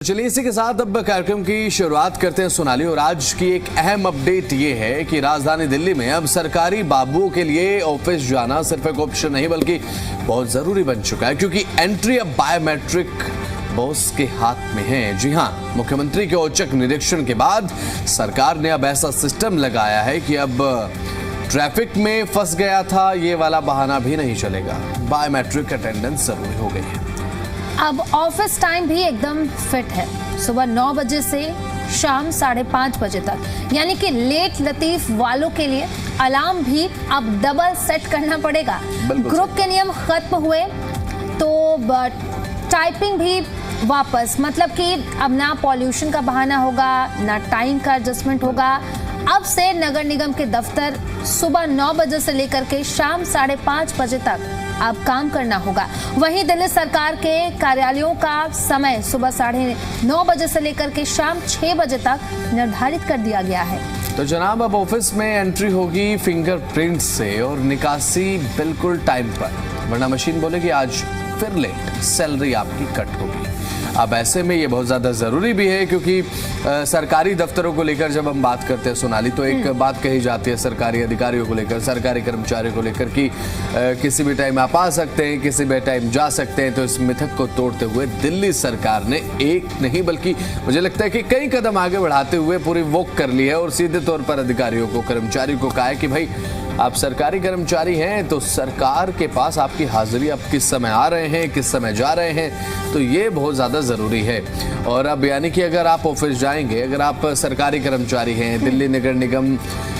चलिए इसी के साथ अब कार्यक्रम की शुरुआत करते हैं सोनाली। और आज की एक अहम अपडेट ये है कि राजधानी दिल्ली में अब सरकारी बाबुओं के लिए ऑफिस जाना सिर्फ एक ऑप्शन नहीं बल्कि बहुत जरूरी बन चुका है, क्योंकि एंट्री अब बायोमेट्रिक बॉस के हाथ में है। जी हां, मुख्यमंत्री के औचक निरीक्षण के बाद सरकार ने अब ऐसा सिस्टम लगाया है कि अब ट्रैफिक में फंस गया था ये वाला बहाना भी नहीं चलेगा। बायोमेट्रिक अटेंडेंस जरूरी हो गई है। अब ऑफिस टाइम भी एकदम फिट है, सुबह 9 बजे से शाम 5:30 बजे तक, यानी कि लेट लतीफ वालों के लिए अलार्म भी अब डबल सेट करना पड़ेगा। ग्रुप के नियम खत्म हुए तो टाइपिंग भी वापस, मतलब कि अब ना पॉल्यूशन का बहाना होगा, ना टाइम का एडजस्टमेंट होगा। अब से नगर निगम के दफ्तर सुबह 9 बजे से लेकर के शाम 5:30 बजे तक अब काम करना होगा। वहीं दिल्ली सरकार के कार्यालयों का समय सुबह 9:30 बजे से लेकर के शाम 6 बजे तक निर्धारित कर दिया गया है। तो जनाब, अब ऑफिस में एंट्री होगी फिंगरप्रिंट से और निकासी बिल्कुल टाइम पर, वरना मशीन बोलेगी आज फिर लेट, सैलरी आपकी कट होगी। अब ऐसे में ये बहुत ज़्यादा ज़रूरी भी है, क्योंकि सरकारी दफ्तरों को लेकर जब हम बात करते हैं सोनाली, तो एक बात कही जाती है सरकारी अधिकारियों को लेकर, सरकारी कर्मचारियों को लेकर कि किसी भी टाइम आप आ सकते हैं, किसी भी टाइम जा सकते हैं। तो इस मिथक को तोड़ते हुए दिल्ली सरकार ने एक नहीं बल्कि मुझे लगता है कि कई कदम आगे बढ़ाते हुए पूरी वॉक कर ली है और सीधे तौर पर अधिकारियों को, कर्मचारियों को कहा है कि भाई आप सरकारी कर्मचारी हैं तो सरकार के पास आपकी हाजिरी, आप किस समय आ रहे हैं, किस समय जा रहे हैं, तो ये बहुत ज़्यादा ज़रूरी है। और अब यानी कि अगर आप ऑफिस जाएंगे, अगर आप सरकारी कर्मचारी हैं, दिल्ली नगर निगम,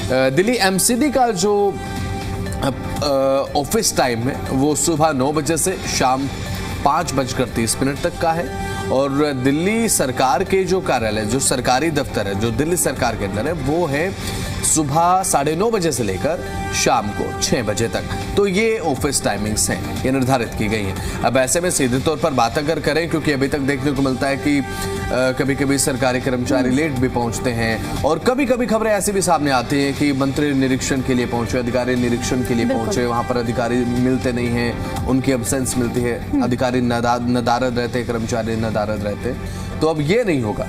दिल्ली एमसीडी का जो ऑफिस टाइम है वो सुबह 9 बजे से शाम 5:30 तक का है। और दिल्ली सरकार के जो कार्यालय, जो सरकारी दफ्तर है जो दिल्ली सरकार के अंदर है, वो है सुबह 9:30 बजे से लेकर शाम को 6 बजे तक। तो ये ऑफिस टाइमिंग्स हैं, ये निर्धारित की गई हैं। अब ऐसे में सीधे तौर पर बात अगर करें, क्योंकि अभी तक देखने को मिलता है कि कभी कभी सरकारी कर्मचारी लेट भी पहुंचते हैं, और कभी कभी खबरें ऐसी भी सामने आती हैं कि मंत्री निरीक्षण के लिए पहुंचे, अधिकारी निरीक्षण के लिए पहुंचे, वहां पर अधिकारी मिलते नहीं हैं, उनकी एब्सेंस मिलती है, अधिकारी नदारद रहते, कर्मचारी नदारद रहते। तो अब ये नहीं होगा।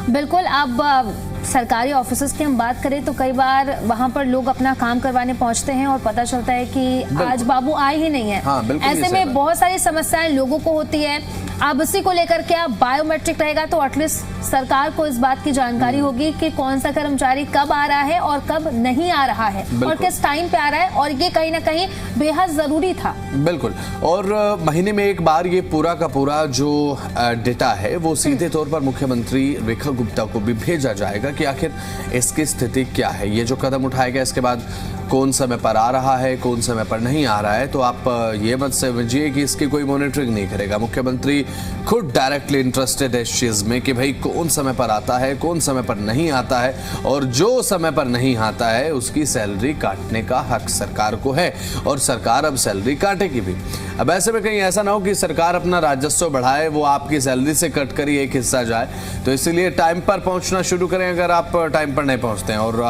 बिल्कुल। अब सरकारी ऑफिसेज की हम बात करें तो कई बार वहां पर लोग अपना काम करवाने पहुंचते हैं और पता चलता है कि आज बाबू आए ही नहीं है। हाँ, ऐसे में बहुत सारी समस्याएं लोगों को होती है। अब इसी को लेकर के अब बायोमेट्रिक रहेगा तो एटलीस्ट सरकार को इस बात की जानकारी होगी कि कौन सा कर्मचारी कब आ रहा है और कब नहीं आ रहा है और किस टाइम पे आ रहा है, और ये कहीं ना कहीं बेहद जरूरी था। बिल्कुल। और महीने में एक बार ये पूरा का पूरा जो डेटा है वो सीधे तौर पर मुख्यमंत्री रेखा गुप्ता को भी भेजा जाएगा कि आखिर इसकी स्थिति क्या है। ये जो कदम उठाएगा इसके बाद कौन समय पर आ रहा है, कौन समय पर नहीं आ रहा है, तो आप ये मत समझिए कि इसकी कोई मॉनिटरिंग नहीं करेगा। मुख्यमंत्री खुद डायरेक्टली इंटरेस्टेड है इस चीज में कि भाई कौन समय पर आता है, कौन समय पर नहीं आता है, और जो समय पर नहीं आता है उसकी सैलरी काटने का हक सरकार को है, और सरकार अब सैलरी काटेगी भी। अब ऐसे में कहीं ऐसा ना हो कि सरकार अपना राजस्व बढ़ाए, वो आपकी सैलरी से कट कर ही एक हिस्सा जाए। तो इसीलिए टाइम पर पहुंचना शुरू करें अगर आप टाइम पर नहीं पहुंचते हैं। और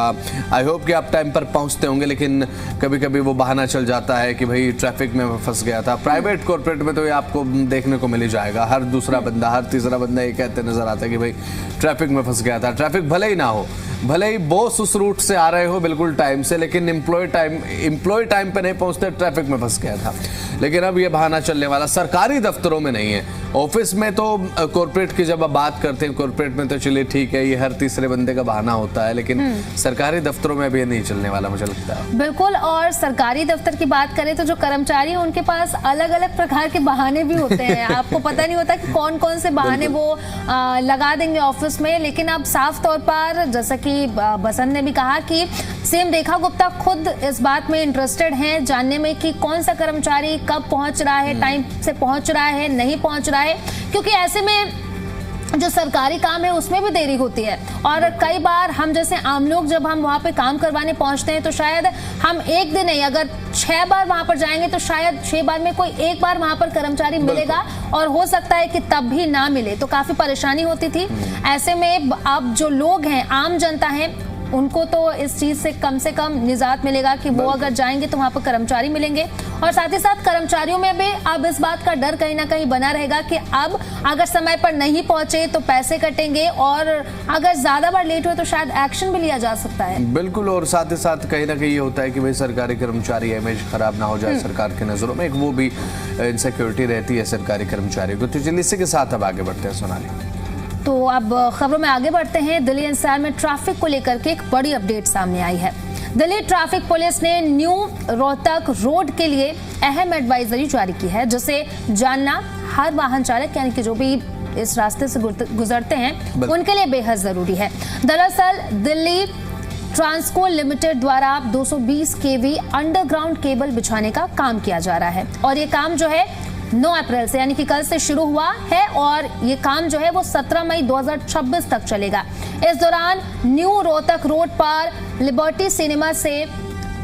आई होप कि आप टाइम पर पहुंचते होंगे, लेकिन कभी कभी वो बहाना चल जाता है कि भाई ट्रैफिक में फंस गया था। प्राइवेट कॉर्पोरेट में तो ये आपको देखने को मिल ही जाएगा, हर दूसरा बंदा, हर तीसरा बंदा ये कहते नजर आता है कि भाई ट्रैफिक में फंस गया था। ट्रैफिक भले ही ना हो, भले ही बॉस उस रूट से आ रहे हो बिल्कुल टाइम से, लेकिन एम्प्लॉय टाइम पे नहीं पहुंचते, ट्रैफिक में फंस गया था। लेकिन अब ये बहाना चलने वाला सरकारी दफ्तरों में नहीं है। ऑफिस में तो कॉर्पोरेट की जब आप बात करते हैं, कॉर्पोरेट में तो चलिए ठीक है, ये हर तीसरे बंदे का बहाना होता है, लेकिन सरकारी दफ्तरों में भी ये नहीं चलने वाला मुझे लगता है। बिल्कुल। और सरकारी दफ्तर की बात करें तो जो कर्मचारी हैं उनके पास अलग अलग प्रकार के बहाने भी होते हैं। आपको पता नहीं होता कि कौन कौन से बहाने वो लगा देंगे ऑफिस में। लेकिन अब साफ तौर पर, जैसा कि बसंत ने भी कहा, कि सीएम रेखा गुप्ता खुद इस बात में इंटरेस्टेड हैं जानने में कि कौन सा कर्मचारी कब पहुंच रहा है, टाइम से पहुंच रहा है, नहीं पहुंच रहा है, क्योंकि ऐसे में जो सरकारी काम है उसमें भी देरी होती है। और कई बार हम जैसे आम लोग जब हम वहाँ पे काम करवाने पहुँचते हैं तो शायद हम एक दिन नहीं, अगर 6 बार वहाँ पर जाएंगे तो शायद 6 बार में कोई एक बार वहाँ पर कर्मचारी मिलेगा, और हो सकता है कि तब भी ना मिले, तो काफी परेशानी होती थी। ऐसे में अब जो लोग हैं, आम जनता है, उनको तो इस चीज से कम निजात मिलेगा कि वो अगर जाएंगे तो वहां पर कर्मचारी मिलेंगे, और साथ ही साथ कर्मचारियों में भी अब इस बात का डर कहीं ना कहीं बना रहेगा कि अब अगर समय पर नहीं पहुंचे तो पैसे कटेंगे, और अगर ज्यादा बार लेट हुए तो शायद एक्शन भी लिया जा सकता है। बिल्कुल, और साथ ही साथ कहीं ना कहीं ये होता है कि भाई सरकारी कर्मचारी इमेज खराब ना हो जाए सरकार की नजरों में, एक वो भी इनसिक्योरिटी रहती है सरकारी कर्मचारियों को। तो चलिए इसी के साथ अब आगे बढ़ते हैं सोनाली। तो अब खबरों में आगे बढ़ते हैं। दिल्ली एनसीआर में ट्रैफिक को लेकर के एक बड़ी अपडेट सामने आई है। दिल्ली ट्रैफिक पुलिस ने न्यू रोहतक रोड के लिए अहम एडवाइजरी जारी की है, जिसे जानना हर वाहन चालक यानी कि जो भी इस रास्ते से गुजरते हैं उनके लिए बेहद जरूरी है। दरअसल दिल्ली ट्रांसको लिमिटेड द्वारा 220 केवी अंडरग्राउंड केबल बिछाने का काम किया जा रहा है, और ये काम जो है 9 अप्रैल से यानी कि कल से शुरू हुआ है, और ये काम जो है वो 17 मई 2026 तक चलेगा। इस दौरान न्यू रोहतक रोड पर लिबर्टी सिनेमा से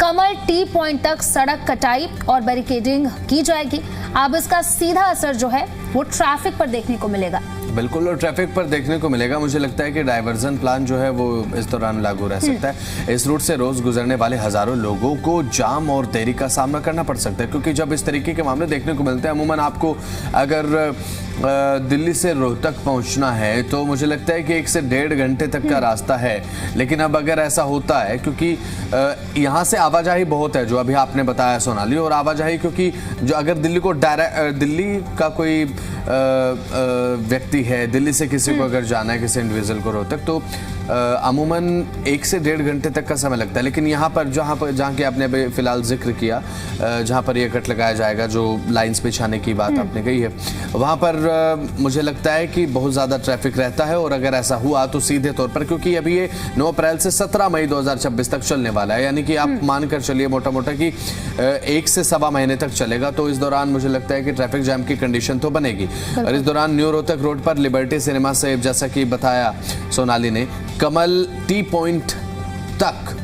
कमल टी पॉइंट तक सड़क कटाई और बैरिकेडिंग की जाएगी। अब इसका सीधा असर जो है वो ट्रैफिक पर देखने को मिलेगा। बिल्कुल, और ट्रैफिक पर देखने को मिलेगा। मुझे लगता है कि डाइवर्जन प्लान जो है वो इस दौरान लागू रह सकता है। इस रूट से रोज गुजरने वाले हजारों लोगों को जाम और देरी का सामना करना पड़ सकता है, क्योंकि जब इस तरीके के मामले देखने को मिलते हैं, अमूमन आपको अगर दिल्ली से रोहतक पहुंचना है तो मुझे लगता है कि 1 से 1.5 घंटे तक का रास्ता है। लेकिन अब अगर ऐसा होता है, क्योंकि यहाँ से आवाजाही बहुत है जो अभी आपने बताया सोनाली, और आवाजाही क्योंकि जो अगर दिल्ली को दिल्ली का कोई व्यक्ति है, दिल्ली से किसी को अगर जाना है, किसी इंडिविजुअल को रोहतक, तो अमूमन 1 से 1.5 घंटे तक का समय लगता है। लेकिन यहाँ पर जहाँ की आपने अभी फिलहाल जिक्र किया, जहाँ पर ये कट लगाया जाएगा, जो लाइंस बिछाने की बात आपने कही है, वहाँ पर मुझे लगता है कि बहुत ज़्यादा ट्रैफिक रहता है। और अगर ऐसा हुआ तो सीधे तौर पर, क्योंकि अभी ये 9 अप्रैल से 17 मई 2026 तक चलने वाला है, यानी कि आप मानकर चलिए मोटा मोटा कि 1 से सवा महीने तक चलेगा। तो इस दौरान मुझे लगता है कि ट्रैफिक जैम की कंडीशन तो बनेगी। और इस दौरान न्यू रोहतक रोड पर लिबर्टी सिनेमा से, जैसा कि बताया सोनाली ने, कमल टी पॉइंट तक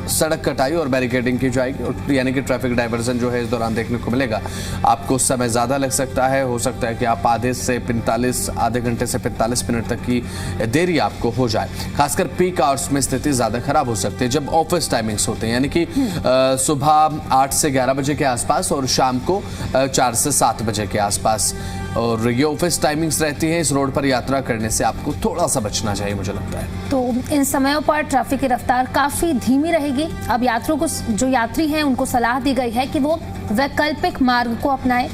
सड़क कटाई और बैरिकेडिंग की जाएगी, और यानी कि ट्रैफिक डाइवर्जन जो है इस दौरान देखने को मिलेगा। आपको समय ज़्यादा लग सकता है, हो सकता है कि आप आधे घंटे से 45 मिनट तक की देरी आपको हो जाए। खासकर पीक आवर्स में स्थिति ज़्यादा खराब हो सकती है, जब ऑफिस टाइमिंग्स होते हैं, यानी कि सुबह 8 से 11 बजे के आसपास और शाम को 4 से 7 बजे के आसपास, और ये ऑफिस टाइमिंग्स रहती हैं। इस रोड पर यात्रा करने से आपको थोड़ा सा बचना चाहिए, मुझे लगता है। तो इन समयों पर ट्रैफिक की रफ्तार काफी धीमी रहेगी। अब यात्रियों को, जो यात्री हैं, उनको सलाह दी गई है कि वो वैकल्पिक मार्ग को अपनाएं।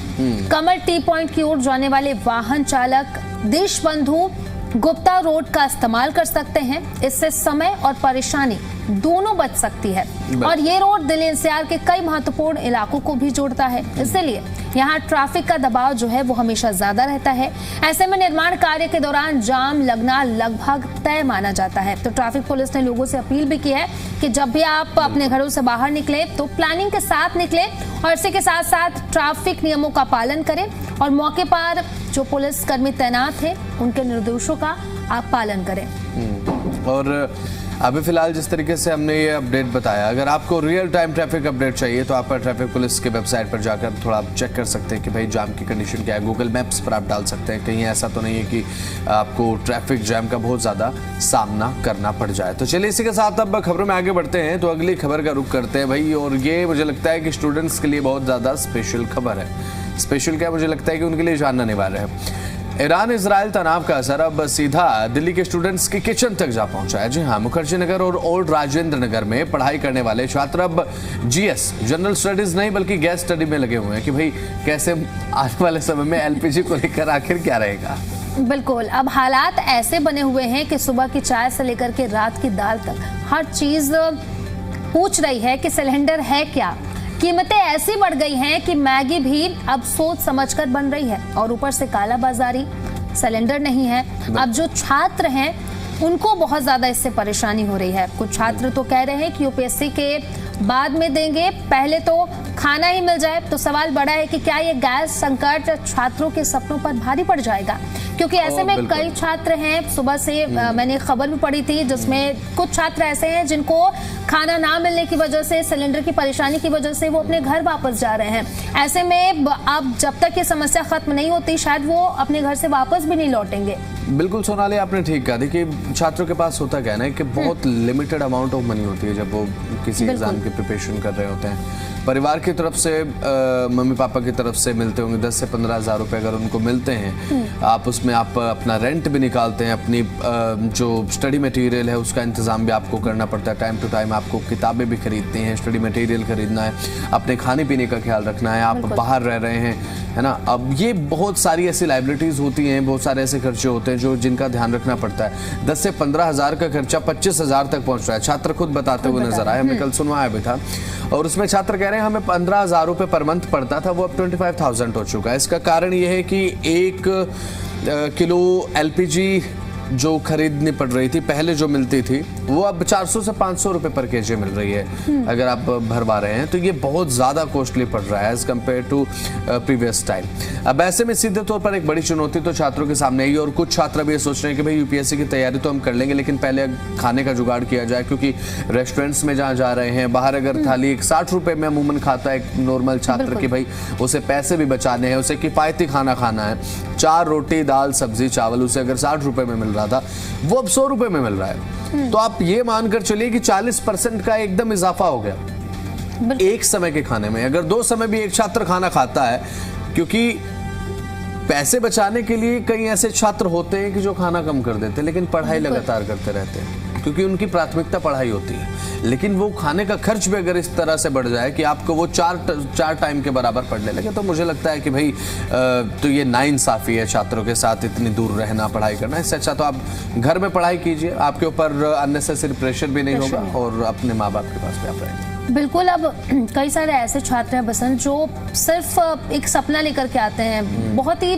कमल टी पॉइंट की ओर जाने वाले वाहन चालक देशबंधु गुप्ता रोड का इस्तेमाल कर सकते हैं। इससे समय और परेशानी दोनों बच सकती है, और ये रोड दिल्ली एनसीआर के कई महत्वपूर्ण इलाकों को भी जोड़ता है, इसलिए यहाँ ट्रैफिक का दबाव जो है वो हमेशा ज्यादा रहता है। ऐसे में निर्माण कार्य के दौरान जाम लगना लगभग तय माना जाता है। तो ट्रैफिक पुलिस ने लोगों से अपील भी की है कि जब भी आप अपने घरों से बाहर निकले तो प्लानिंग के साथ निकले, और इसी के साथ साथ ट्रैफिक नियमों का पालन करें, और मौके पर जो पुलिस कर्मी तैनात है उनके निर्देशों का आप पालन करें। और अभी फिलहाल जिस तरीके से हमने ये अपडेट बताया, अगर आपको रियल टाइम ट्रैफिक अपडेट चाहिए तो आप ट्रैफिक पुलिस की वेबसाइट पर जाकर थोड़ा चेक कर सकते हैं कि भाई जाम की कंडीशन क्या है। गूगल मैप्स पर आप डाल सकते हैं, कहीं ऐसा तो नहीं है कि आपको ट्रैफिक जैम का बहुत ज़्यादा सामना करना पड़ जाए। तो चलिए इसी के साथ अब खबरों में आगे बढ़ते हैं। तो अगली खबर का रुख करते हैं भाई, और ये मुझे लगता है कि स्टूडेंट्स के लिए बहुत ज़्यादा स्पेशल खबर है। स्पेशल क्या, मुझे लगता है कि उनके लिए जानना अनिवार्य है। ईरान इजराइल तनाव का असर अब सीधा दिल्ली के स्टूडेंट्स की किचन तक जा पहुंचा है। जी हां, मुखर्जी नगर और ओल्ड राजेंद्र नगर में पढ़ाई करने वाले छात्र अब जीएस जनरल स्टडीज नहीं बल्कि गैस स्टडी में लगे हुए हैं कि भाई कैसे आने वाले समय में एलपीजी को लेकर आखिर क्या रहेगा। बिल्कुल, अब हालात ऐसे बने हुए हैं कि सुबह की चाय से लेकर के रात की दाल तक हर चीज पूछ रही है कि सिलेंडर है क्या। कीमतें ऐसी बढ़ गई हैं कि मैगी भी अब सोच समझकर बन रही है, और ऊपर से काला बाजारी, सिलेंडर नहीं है। अब जो छात्र हैं उनको बहुत ज्यादा इससे परेशानी हो रही है। कुछ छात्र तो कह रहे हैं कि यूपीएससी के बाद में देंगे, पहले तो खाना ही मिल जाए। तो सवाल बड़ा है कि क्या ये गैस संकट छात्रों के सपनों पर भारी पड़ जाएगा, क्योंकि ऐसे में कई छात्र हैं। सुबह से मैंने एक खबर भी पढ़ी थी जिसमें कुछ छात्र ऐसे हैं जिनको खाना ना मिलने की वजह से, सिलेंडर की परेशानी की वजह से वो अपने घर वापस जा रहे हैं। ऐसे में अब जब तक ये समस्या खत्म नहीं होती शायद वो अपने घर से वापस भी नहीं लौटेंगे। बिल्कुल सोनाली, आपने ठीक कहा। देखिए, छात्रों के पास होता क्या है ना कि बहुत लिमिटेड अमाउंट ऑफ मनी होती है जब वो किसी एग्जाम की प्रिपरेशन कर रहे होते हैं। परिवार की तरफ से, मम्मी पापा की तरफ से मिलते होंगे 10 से 15 हज़ार रुपए अगर उनको मिलते हैं। आप उसमें आप अपना रेंट भी निकालते हैं, अपनी जो स्टडी मटेरियल है उसका इंतज़ाम भी आपको करना पड़ता है। टाइम टू टाइम आपको किताबें भी खरीदती हैं, स्टडी मटेरियल खरीदना है, अपने खाने पीने का ख्याल रखना है, आप बाहर रह रहे हैं, है ना। अब ये बहुत सारी ऐसी लाइबिलिटीज़ होती हैं, बहुत सारे ऐसे खर्चे होते हैं जो जिनका ध्यान रखना पड़ता है। 10 से 15 हज़ार का खर्चा 25 हज़ार तक पहुँच रहा है, छात्र खुद बताते हुए नजर आए। हमने कल सुनवाया भी था, और उसमें छात्र कह रहे हैं हमें 15 हज़ार रुपये पर मंथ पड़ता था, वो अब 25,000 हो चुका है। इसका कारण ये है कि 1 किलो LPG जो खरीदनी पड़ रही थी पहले, जो मिलती थी, वो अब 400 से 500 रुपए पर केजी मिल रही है अगर आप भरवा रहे हैं। तो ये बहुत ज़्यादा कॉस्टली पड़ रहा है as compare to previous time. अब ऐसे में सीधे तौर पर एक बड़ी चुनौती तो छात्रों के सामने आई, और कुछ छात्र भी ये सोच रहे हैं कि भाई UPSC की तैयारी तो हम कर लेंगे, लेकिन पहले खाने का जुगाड़ किया जाए, क्योंकि रेस्टोरेंट्स में जहाँ जा रहे हैं, बाहर अगर थाली 60 रुपये में अमूमन खाता है एक नॉर्मल छात्र की, भाई उसे पैसे भी बचाने हैं, उसे किफ़ायती खाना खाना है। 4 रोटी दाल सब्जी चावल उसे अगर 60 रुपये में मिल रहा था, वो अब 100 रुपये में मिल रहा है। तो आप ये मानकर चलिए कि 40% का एकदम इजाफा हो गया एक समय के खाने में। अगर 2 समय भी एक छात्र खाना खाता है, क्योंकि पैसे बचाने के लिए कई ऐसे छात्र होते हैं कि जो खाना कम कर देते हैं लेकिन पढ़ाई लगातार करते रहते हैं, क्योंकि उनकी प्राथमिकता पढ़ाई होती है। लेकिन वो खाने का खर्च भी अगर इस तरह से बढ़ जाए कि आपको वो 4 टाइम के बराबर पढ़ने लगे, तो मुझे लगता है कि भाई तो ये नाइंसाफी है छात्रों के साथ, इतनी दूर रहना, पढ़ाई करना। इससे अच्छा तो आप घर में पढ़ाई कीजिए, आपके ऊपर अननेसेसरी प्रेशर भी नहीं होगा, और अपने माँ बाप के पास भी आप रहेंगे। बिल्कुल। अब कई सारे ऐसे छात्र हैं बसंत, जो सिर्फ एक सपना लेकर के आते हैं, बहुत ही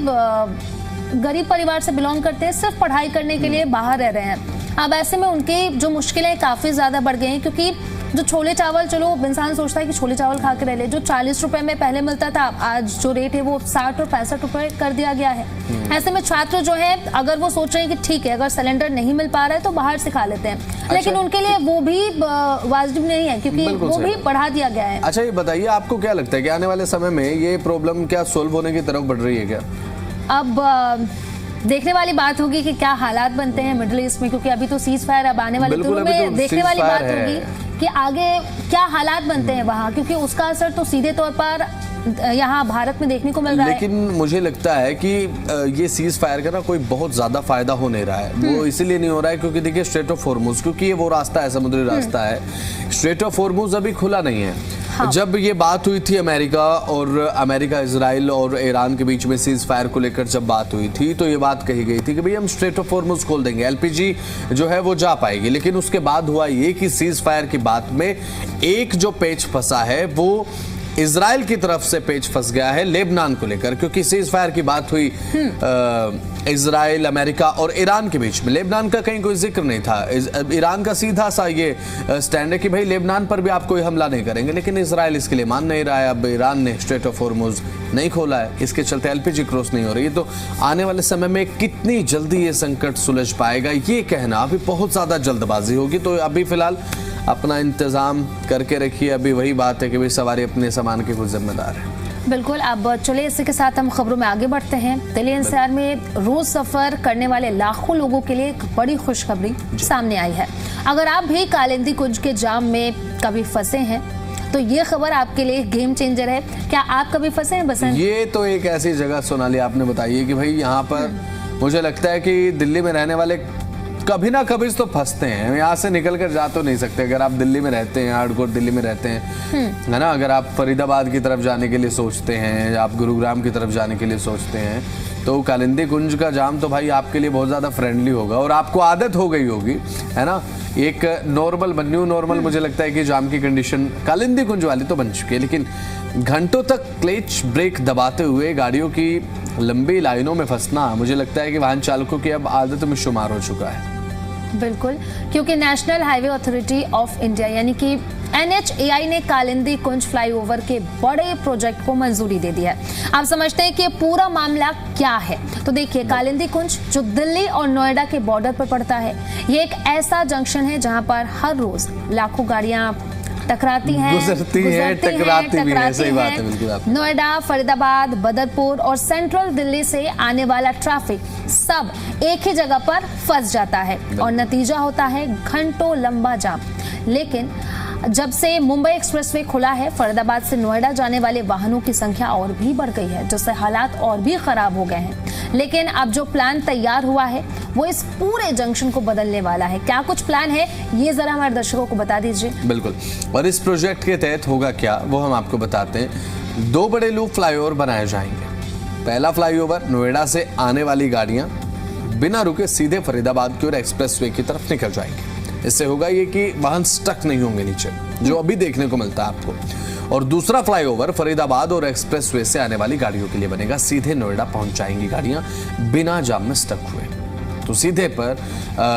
गरीब परिवार से बिलोंग करते हैं, सिर्फ पढ़ाई करने के लिए बाहर रह रहे हैं। अब ऐसे में उनकी जो मुश्किलें काफ़ी ज़्यादा बढ़ गई हैं, क्योंकि जो छोले चावल, चलो इंसान सोचता है कि छोले चावल खा के रह ले, जो 40 रुपए में पहले मिलता था, आज जो रेट है वो 60 और 65 रुपए कर दिया गया है। ऐसे में छात्र जो है, अगर वो सोच रहे हैं कि ठीक है अगर सिलेंडर नहीं मिल पा रहा है तो बाहर से खा लेते हैं, लेकिन उनके लिए वो भी वाजिब नहीं है, क्योंकि वो भी बढ़ा दिया गया है। अच्छा, ये बताइए आपको क्या लगता है कि आने वाले समय में ये प्रॉब्लम क्या सोल्व होने की तरफ बढ़ रही है क्या? अब देखने वाली बात होगी कि क्या हालात बनते हैं मिडिल ईस्ट में, क्योंकि अभी तो सीज फायर अब आने वाले दिनों में देखने वाली बात होगी कि आगे क्या हालात बनते हैं वहाँ, क्योंकि उसका असर तो सीधे तौर पर यहाँ भारत में देखने को मिल रहा है। लेकिन मुझे लगता है कि ये सीज फायर का ना कोई बहुत ज्यादा फायदा हो नहीं रहा है। वो इसीलिए नहीं हो रहा है क्योंकि देखिए स्ट्रेट ऑफ हॉर्मुज, क्योंकि ये वो रास्ता है, समुद्री रास्ता है, स्ट्रेट ऑफ हॉर्मुज अभी खुला नहीं है। हाँ। जब ये बात हुई थी अमेरिका इजराइल और ईरान के बीच में सीज फायर को लेकर जब बात हुई थी, तो ये बात कही गई थी कि भाई हम स्ट्रेट ऑफ हॉर्मुज खोल देंगे, LPG जो है वो जा पाएगी। लेकिन उसके बाद हुआ ये कि सीज फायर की बात में एक जो पेच फंसा है वो इजराइल की तरफ से पेच फंस गया है लेबनान को लेकर, क्योंकि सीज फायर की बात हुई इजराइल, अमेरिका और ईरान के बीच में। लेबनान का कहीं कोई जिक्र नहीं था। ईरान का सीधा सा ये स्टैंड है कि भाई लेबनान पर भी आप कोई हमला नहीं करेंगे, लेकिन इजराइल इसके लिए मान नहीं रहा है। अब ईरान ने स्ट्रेट ऑफ हॉर्मुज नहीं खोला है, इसके चलते LPG क्रॉस नहीं हो रही है। तो आने वाले समय में कितनी जल्दी ये संकट सुलझ पाएगा ये कहना अभी बहुत ज्यादा जल्दबाजी होगी। तो अभी फिलहाल अपना इंतजाम करके रखिए। अभी वही बात है कि भाई सवारी अपने सामान के खुद जिम्मेदार है। बिल्कुल। अब चलिए इसी के साथ हम खबरों में आगे बढ़ते हैं। दिल्ली NCR में रोज सफर करने वाले लाखों लोगों के लिए एक बड़ी खुशखबरी सामने आई है। अगर आप भी कालिंदी कुंज के जाम में कभी फंसे हैं तो ये खबर आपके लिए गेम चेंजर है। क्या आप कभी फंसे हैं बसंत? ये तो एक ऐसी जगह सोनाली आपने बताई है कि भाई यहाँ पर मुझे लगता है कि दिल्ली में रहने वाले कभी ना कभी तो फंसते हैं, यहाँ से निकल कर जा तो नहीं सकते। अगर आप दिल्ली में रहते हैं, हार्डकोर दिल्ली में रहते हैं, है ना, अगर आप फरीदाबाद की तरफ जाने के लिए सोचते हैं, आप गुरुग्राम की तरफ जाने के लिए सोचते हैं, तो कालिंदी कुंज का जाम तो भाई आपके लिए बहुत ज़्यादा फ्रेंडली होगा और आपको आदत हो गई होगी, है ना। एक न्यू नॉर्मल मुझे लगता है कि जाम की कंडीशन कालिंदी कुंज वाली तो बन चुकी है, लेकिन घंटों तक क्लच ब्रेक दबाते हुए गाड़ियों की लंबी लाइनों में फंसना मुझे लगता है कि वाहन चालकों की अब आदत में शुमार हो चुका है। बिल्कुल, क्योंकि national highway authority of India यानी कि NHAI ने कालिंदी कुंज फ्लाईओवर के बड़े प्रोजेक्ट को मंजूरी दे दी है। आप समझते हैं कि पूरा मामला क्या है? तो देखिए, कालिंदी कुंज जो दिल्ली और नोएडा के बॉर्डर पर पड़ता है, ये एक ऐसा जंक्शन है जहां पर हर रोज लाखों गाड़ियां टकराती हैं, गुजरती हैं, टकराती भी हैं। सही बात है, बिल्कुल आप। नोएडा, फरीदाबाद, बदरपुर और सेंट्रल दिल्ली से आने वाला ट्रैफिक सब एक ही जगह पर फंस जाता है और नतीजा होता है घंटों लंबा जाम। लेकिन जब से मुंबई एक्सप्रेसवे खुला है, फरीदाबाद से नोएडा जाने वाले वाहनों की संख्या और भी बढ़ गई है, जिससे हालात और भी खराब हो गए हैं। लेकिन अब जो प्लान तैयार हुआ है वो इस पूरे जंक्शन को बदलने वाला है। क्या कुछ प्लान है, ये जरा हमारे दर्शकों को बता दीजिए। बिल्कुल, और इस प्रोजेक्ट के तहत होगा क्या वो हम आपको बताते हैं। 2 बड़े लूप फ्लाईओवर बनाए जाएंगे। पहला फ्लाईओवर, नोएडा से आने वाली गाड़ियां बिना रुके सीधे फरीदाबाद की ओर एक्सप्रेसवे की तरफ निकल जाएंगे। इससे होगा ये कि वाहन स्टक नहीं होंगे नीचे, जो अभी देखने को मिलता है आपको। और दूसरा फ्लाईओवर फरीदाबाद और एक्सप्रेसवे से आने वाली गाड़ियों के लिए बनेगा। सीधे नोएडा पहुंच जाएंगी गाड़ियां बिना जाम में स्टक हुए। तो सीधे पर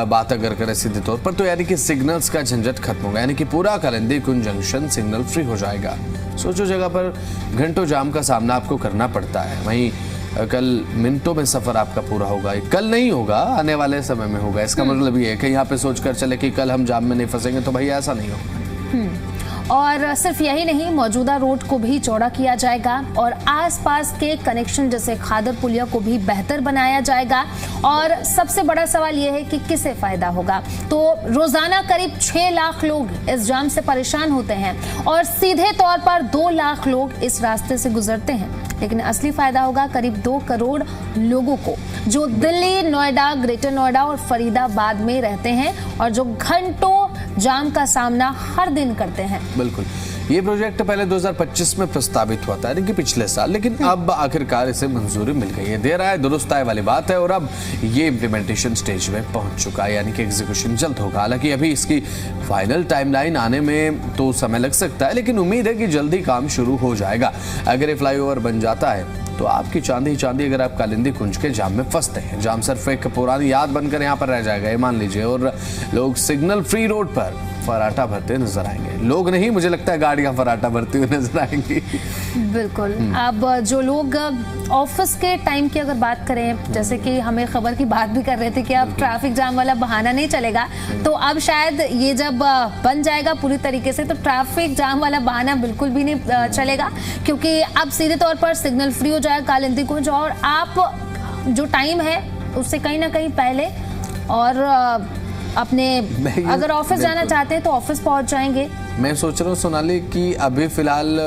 बात अगर करें सीधे तौर पर, तो यानी कि सिग्नल्स का झंझट खत्म होगा, यानी कि पूरा कालिंदी कुंज जंक्शन सिग्नल फ्री हो जाएगा। सोचो, जगह पर घंटों जाम का सामना आपको करना पड़ता है, वहीं कल मिनटों में सफर आपका पूरा होगा। कल नहीं होगा, आने वाले समय में होगा। इसका मतलब ये है कि यहाँ पे सोचकर चले कि कल हम जाम में नहीं फंसेंगे, तो भाई ऐसा नहीं होगा। और सिर्फ यही नहीं, मौजूदा रोड को भी चौड़ा किया जाएगा और आसपास के कनेक्शन जैसे खादर पुलिया को भी बेहतर बनाया जाएगा। और सबसे बड़ा सवाल यह है कि किसे फायदा होगा। तो रोजाना करीब 6 लाख लोग इस जाम से परेशान होते हैं और सीधे तौर पर 2 लाख लोग इस रास्ते से गुजरते हैं। लेकिन असली फायदा होगा करीब 2 करोड़ लोगों को, जो दिल्ली, नोएडा, ग्रेटर नोएडा और फरीदाबाद में रहते हैं और जो घंटों जाम का सामना हर दिन करते हैं। बिल्कुल, ये प्रोजेक्ट पहले 2025 में प्रस्तावित हुआ था, यानी कि पिछले साल, लेकिन अब आखिरकार इसे मंजूरी मिल गई है। देर आए दुरुस्त आए वाली बात है और अब ये इम्प्लीमेंटेशन स्टेज में पहुंच चुका है, यानी कि एग्जीक्यूशन जल्द होगा। हालांकि अभी इसकी फाइनल टाइमलाइन आने में तो समय लग सकता है, लेकिन उम्मीद है कि जल्दी काम शुरू हो जाएगा। अगर ये फ्लाईओवर बन जाता है तो आपकी चांदी चांदी अगर आप कालिंदी कुंज के जाम में फंसते हैं, जाम सिर्फ एक पुरानी याद बनकर यहाँ पर रह जाएगा, ये मान लीजिए, और लोग सिग्नल फ्री रोड पर फराटा भरते नजर आएंगे। लोग नहीं, मुझे लगता है गाड़ियां फराटा भरती हुई नजर आएंगी। बिल्कुल। अब जो लोग ऑफिस के टाइम की अगर बात करें, जैसे कि हमें खबर की बात भी कर रहे थे कि अब ट्रैफिक जाम वाला बहाना नहीं चलेगा, तो अब शायद ये जब बन जाएगा पूरी तरीके से, तो ट्रैफिक जाम वाला बहाना बिल्कुल भी नहीं चलेगा, क्योंकि अब सीधे तौर पर सिग्नल फ्री हो जाएगा कालिंदी कुंज और आप जो टाइम है उससे कहीं ना कहीं पहले और अपने अगर ऑफिस जाना चाहते हैं तो ऑफिस पहुंच जाएंगे। मैं सोच रहा हूँ सोनाली कि अभी फिलहाल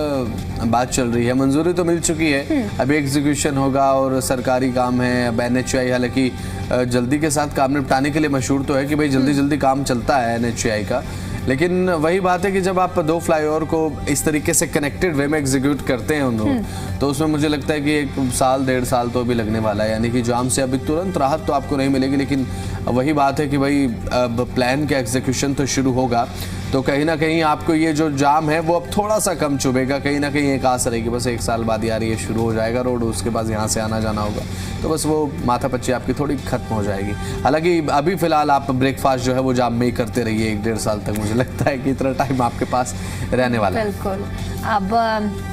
बात चल रही है, मंजूरी तो मिल चुकी है, अभी एग्जीक्यूशन होगा और सरकारी काम है। अब NHAI हालांकि जल्दी के साथ काम निपटाने के लिए मशहूर तो है कि भाई जल्दी जल्दी काम चलता है NHAI का, लेकिन वही बात है कि जब आप 2 फ्लाईओवर को इस तरीके से कनेक्टेड वे में एग्जीक्यूट करते हैं उन लोग, तो उसमें मुझे लगता है कि 1 साल 1.5 साल तो अभी लगने वाला है, यानी कि जाम से अभी तुरंत राहत तो आपको नहीं मिलेगी। लेकिन वही बात है कि भाई अब प्लान का एग्जीक्यूशन तो शुरू होगा, तो कहीं ना कहीं आपको ये जो जाम है वो अब थोड़ा सा कम चुभेगा। कहीं ना कहीं एक आस रहेगी, बस 1 साल बाद यार ये शुरू हो जाएगा रोड, उसके बाद यहाँ से आना जाना होगा, तो बस वो माथापच्ची आपकी थोड़ी खत्म हो जाएगी। हालांकि अभी फिलहाल आप ब्रेकफास्ट जो है वो जाम में ही करते रहिए 1-1.5 साल तक, मुझे लगता है कि इतना टाइम आपके पास रहने वाला है। बिल्कुल। अब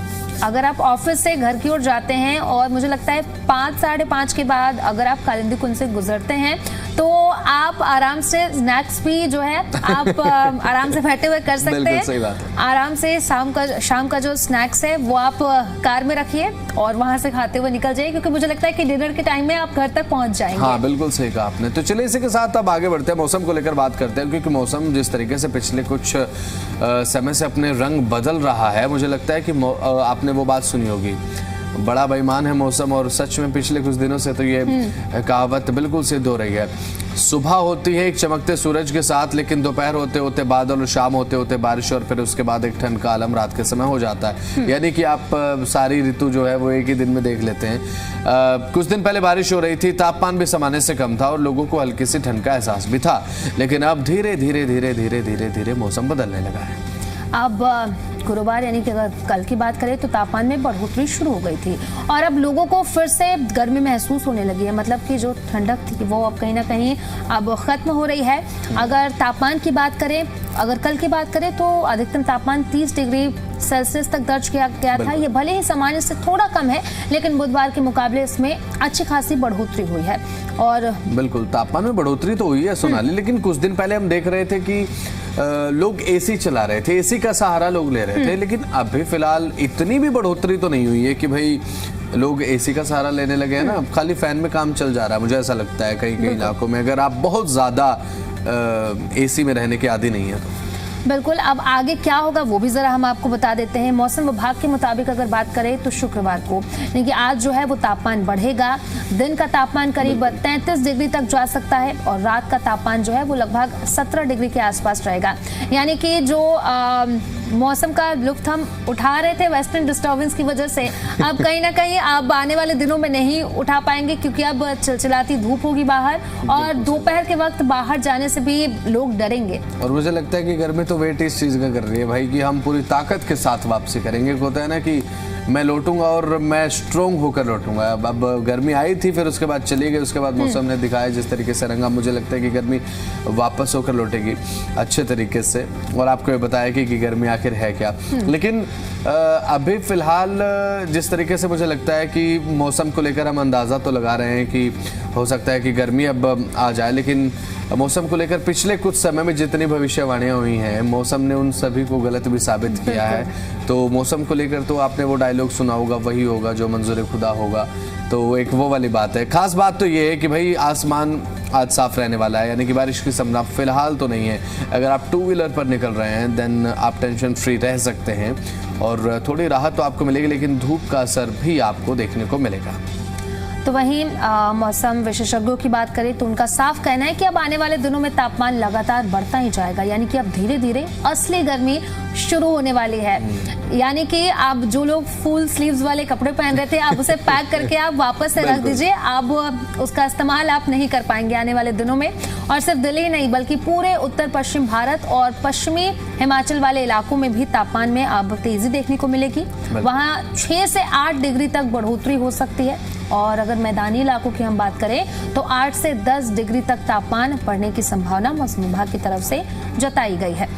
अगर आप ऑफिस से घर की ओर जाते हैं और मुझे लगता है 5, 5:30 के बाद अगर आप कालिंदी कुंज से गुजरते हैं तो आप आराम से स्नैक्स भी जो है आप आराम से बैठे हुए कर सकते हैं। सही बात है। आराम से शाम का जो स्नैक्स है वो आप कार में रखिए और वहां से खाते हुए निकल जाइए, क्योंकि मुझे लगता है कि डिनर के टाइम में आप घर तक पहुंच जाएंगे। हाँ, बिल्कुल सही कहा आपने। तो चलिए इसी के साथ अब आगे बढ़ते हैं, मौसम को लेकर बात करते हैं, क्योंकि मौसम जिस तरीके से पिछले कुछ समय से अपने रंग बदल रहा है, मुझे लगता है कि आपने वो बात सुनी होगी, बड़ा बेईमान है मौसम, और सच में पिछले कुछ दिनों से तो ये कहावत बिल्कुल सिद्ध हो रही है। सुबह होती है एक चमकते सूरज के साथ, लेकिन दोपहर होते होते बादल और शाम होते होते बारिश, और फिर उसके बाद एक ठंड का आलम रात के समय हो जाता है। यानी कि आप सारी ऋतु जो है वो एक ही दिन में देख लेते हैं। कुछ दिन पहले बारिश हो रही थी, तापमान भी सामान्य से कम था और लोगों को हल्की सी ठंड का एहसास भी था, लेकिन अब धीरे धीरे धीरे धीरे धीरे धीरे मौसम बदलने लगा है। अब गुरुवार यानी कि अगर कल की बात करें तो तापमान में बढ़ोतरी शुरू हो गई थी और अब लोगों को फिर से गर्मी महसूस होने लगी है। मतलब कि जो ठंडक थी वो अब कहीं ना कहीं अब खत्म हो रही है। अगर तापमान की बात करें, अगर कल की बात करें तो अधिकतम तापमान 30 डिग्री सेल्सियस तक दर्ज किया गया था। ये भले ही सामान्य से थोड़ा कम है, लेकिन बुधवार के मुकाबले इसमें अच्छी खासी बढ़ोतरी हुई है। और बिल्कुल तापमान में बढ़ोतरी तो हुई है सोनाली, लेकिन कुछ दिन पहले हम देख रहे थे कि लोग एसी चला रहे थे, एसी का सहारा लोग ले रहे थे, लेकिन अभी फिलहाल इतनी भी बढ़ोतरी तो नहीं हुई है कि भाई लोग एसी का सहारा लेने लगे हैं ना। अब खाली फैन में काम चल जा रहा है, मुझे ऐसा लगता है कई कई इलाकों में, अगर आप बहुत ज्यादा एसी में रहने के आदी नहीं है तो। बिल्कुल, अब आगे क्या होगा वो भी जरा हम आपको बता देते हैं। मौसम विभाग के मुताबिक अगर बात करें तो शुक्रवार को यानी कि आज जो है वो तापमान बढ़ेगा। दिन का तापमान करीब 33 डिग्री तक जा सकता है और रात का तापमान जो है वो लगभग 17 डिग्री के आसपास रहेगा। यानी कि जो मौसम का लुत्फ हम उठा रहे थे वेस्टर्न डिस्टर्बेंस की वजह से, अब कहीं ना कहीं अब आने वाले दिनों में नहीं उठा पाएंगे, क्योंकि अब चिलचिलाती धूप होगी बाहर और दोपहर के वक्त बाहर जाने से भी लोग डरेंगे। और मुझे लगता है कि गर्मी तो वेट इस चीज का कर रही है भाई कि हम पूरी ताकत के साथ वापसी करेंगे। होता है ना कि मैं लौटूंगा और मैं स्ट्रोंग होकर लौटूंगा। अब गर्मी आई थी, फिर उसके बाद चली गई, उसके बाद मौसम ने दिखाया जिस तरीके से रंगा, मुझे लगता है कि गर्मी वापस होकर लौटेगी अच्छे तरीके से। और आपको ये बताया कि गर्मी आखिर है क्या। लेकिन अभी फिलहाल जिस तरीके से मुझे लगता है कि मौसम को लेकर हम अंदाज़ा तो लगा रहे हैं कि हो सकता है कि गर्मी अब आ जाए, लेकिन मौसम को लेकर पिछले कुछ समय में जितनी भविष्यवाणियां हुई हैं, मौसम ने उन सभी को गलत भी साबित किया है। तो मौसम को लेकर तो आपने वो डायलॉग सुना होगा, वही होगा जो मंजूर खुदा होगा, तो एक वो वाली बात है। खास बात तो ये है कि भाई आसमान आज साफ रहने वाला है, यानी कि बारिश की संभावना फिलहाल तो नहीं है। अगर आप टू व्हीलर पर निकल रहे हैं देन आप टेंशन फ्री रह सकते हैं और थोड़ी राहत तो आपको मिलेगी, लेकिन धूप का असर भी आपको देखने को मिलेगा। तो वहीं मौसम विशेषज्ञों की बात करें तो उनका साफ कहना है कि अब आने वाले दिनों में तापमान लगातार बढ़ता ही जाएगा, यानी कि अब धीरे धीरे असली गर्मी शुरू होने वाली है। यानी कि आप जो लोग फुल स्लीव्स वाले कपड़े पहन रहे थे, आप उसे पैक करके आप वापस से रख दीजिए। अब उसका इस्तेमाल आप नहीं कर पाएंगे आने वाले दिनों में। और सिर्फ दिल्ली नहीं बल्कि पूरे उत्तर पश्चिम भारत और पश्चिमी हिमाचल वाले इलाकों में भी तापमान में अब तेजी देखने को मिलेगी। वहाँ 6 से 8 डिग्री तक बढ़ोतरी हो सकती है। और अगर मैदानी इलाकों की हम बात करें तो 8 से 10 डिग्री तक तापमान बढ़ने की संभावना मौसम विभाग की तरफ से जताई गई है।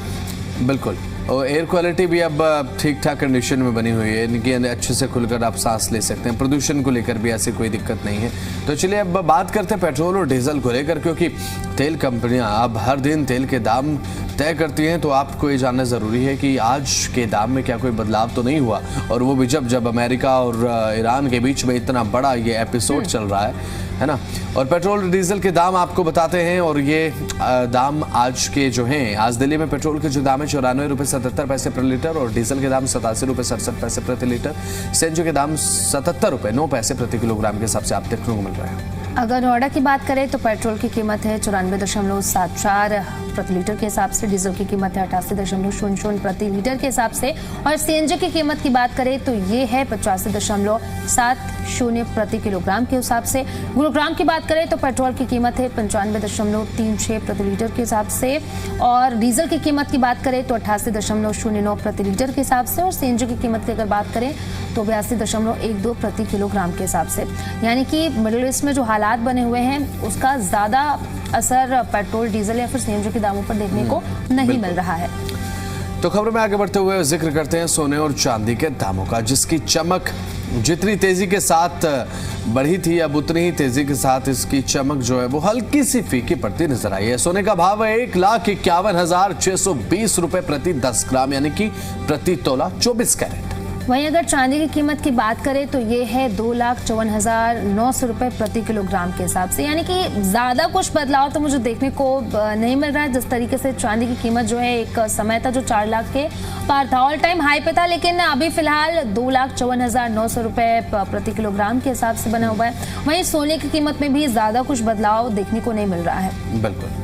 बिल्कुल, और एयर क्वालिटी भी अब ठीक ठाक कंडीशन में बनी हुई है, इनकी अच्छे से खुलकर आप सांस ले सकते हैं। प्रदूषण को लेकर भी ऐसी कोई दिक्कत नहीं है। तो चलिए अब बात करते हैं पेट्रोल और डीजल को लेकर, क्योंकि तेल कंपनियां अब हर दिन तेल के दाम तय करती हैं। तो आपको ये जानना ज़रूरी है कि आज के दाम में क्या कोई बदलाव तो नहीं हुआ, और वो भी जब अमेरिका और ईरान के बीच में इतना बड़ा ये एपिसोड चल रहा है ना। और पेट्रोल और डीजल के दाम आपको बताते हैं, और ये दाम आज के जो हैं, आज दिल्ली में पेट्रोल के जो दाम है 94 रुपये 77 पैसे प्रति लीटर और डीजल के दाम 87 रुपये 67 पैसे प्रति लीटर, सीएनजी के दाम 77 रुपये 9 पैसे प्रति किलोग्राम के हिसाब से आप देखने को मिल रहे हैं। अगर नोएडा की बात करें तो पेट्रोल की कीमत है 94.74 प्रति लीटर के हिसाब से, डीजल की कीमत है 88.00 प्रति लीटर के हिसाब से, और सीएनजी की कीमत की बात करें तो ये है 85.70 प्रति किलोग्राम के हिसाब से। गुरुग्राम की बात करें तो पेट्रोल की कीमत है 95.36 प्रति लीटर के हिसाब से, और डीजल की कीमत की बात करें तो 88.09 प्रति लीटर के हिसाब से, और सीएनजी की कीमत की अगर बात करें तो 82.12 प्रति किलोग्राम के हिसाब से। यानी कि मिडिल ईस्ट में जो हालात बने हुए हैं उसका ज्यादा असर पेट्रोल, डीजल या फिर सीएनजी के दामों पर देखने को नहीं मिल रहा है। तो खबरों में आगे बढ़ते हुए जिक्र करते हैं सोने और चांदी के दामों का, जिसकी चमक जितनी तेजी के साथ बढ़ी थी, अब उतनी ही तेजी के साथ इसकी चमक जो है वो हल्की सी फीकी पड़ती नजर आई है। सोने का भाव है 1,51,620 रुपए प्रति 10 ग्राम, यानी कि प्रति तोला 24 कैरेट। वहीं अगर चांदी की कीमत की बात करें तो ये है 2,54,900 रुपए प्रति किलोग्राम के हिसाब से। यानी कि ज्यादा कुछ बदलाव तो मुझे देखने को नहीं मिल रहा है। जिस तरीके से चांदी की कीमत जो है एक समय था जो 4 लाख के पार था, ऑल टाइम हाई पे था, लेकिन अभी फिलहाल 2,54,900 रुपए प्रति किलोग्राम के हिसाब से बना हुआ है। वहीं सोने की कीमत में भी ज्यादा कुछ बदलाव देखने को नहीं मिल रहा है। बिल्कुल।